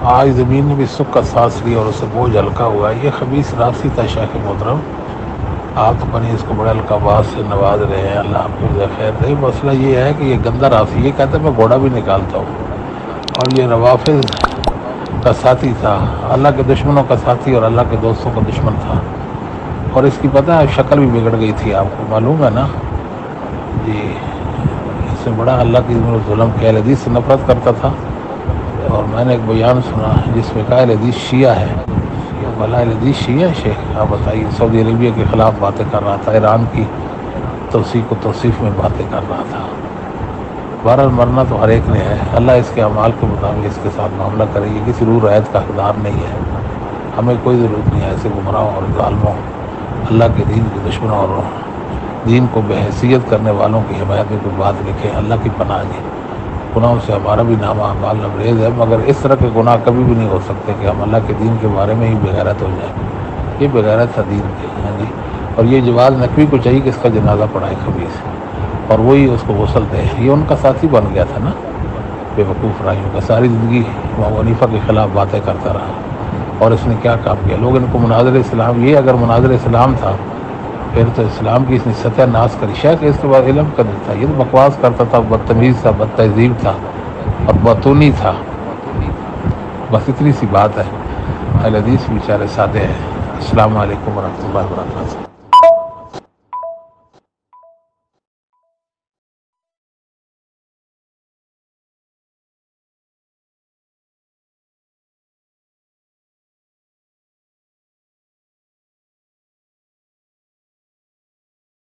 آج زمین نے بھی سکھ کا سانس لیا اور اسے بوجھ ہلکا ہوا. یہ خبیث راسی تھا شیخ محترم. آپ تو بنی اس کو بڑے القابات سے نواز رہے ہیں, اللہ آپ کو خیر دے. مسئلہ یہ ہے کہ یہ گندا راسی, یہ کہتا ہے میں گھوڑا بھی نکالتا ہوں, اور یہ روافظ کا ساتھی تھا, اللہ کے دشمنوں کا ساتھی اور اللہ کے دوستوں کا دشمن تھا. اور اس کی پتہ ہے شکل بھی بگڑ گئی تھی, آپ کو معلوم ہے نا جی. اس سے بڑا اللہ کی ظلم کہ اہل حدیث سے نفرت کرتا تھا. اور میں نے ایک بیان سنا جس میں کہا اہل حدیث شیعہ ہے. بھلا اہل حدیث شیعہ شیخ آپ بتائیے. سعودی عربیہ کے خلاف باتیں کر رہا تھا, ایران کی توثیق و توصیف میں باتیں کر رہا تھا. بہرحال مرنا تو ہر ایک نے ہے, اللہ اس کے اعمال کے مطابق اس کے ساتھ معاملہ کرے گی. کسی روح رعایت کا حقدار نہیں ہے. ہمیں کوئی ضرورت نہیں ہے ایسے گمراہوں اور ظالموں, اللہ کے دین کے دشمنوں اور دین کو بے حیثیت کرنے والوں کی حمایت میں کوئی بات لکھے. اللہ کی پناہ دی. گناہوں سے ہمارا بھی نام اعمال لبریز ہے, مگر اس طرح کے گناہ کبھی بھی نہیں ہو سکتے کہ ہم اللہ کے دین کے بارے میں ہی بغیرت ہو جائیں. یہ بغیرت تھا دین کے جی. اور یہ جواز نقوی کو چاہیے کہ اس کا جنازہ پڑھائے خبیث, اور وہی اس کو غسل دے. یہ ان کا ساتھی بن گیا تھا نا, بے وقوف رائیوں کا. ساری زندگی امام حنیفہ کے خلاف باتیں کرتا رہا, اور اس نے کیا کام کیا. لوگ ان کو مناظر اسلام, یہ اگر مناظر اسلام تھا پھر تو اسلام کی اس نے ستیہ ناش کری. شیخ اس کے بعد علم قدر تھا, یہ تو بکواس کرتا تھا, بدتمیز تھا, بد تہذیب تھا اور بطونی تھا. بس اتنی سی بات ہے. اہل حدیث بیچارے سادے ہیں. السلام علیکم ورحمۃ اللہ وبرکاتہ.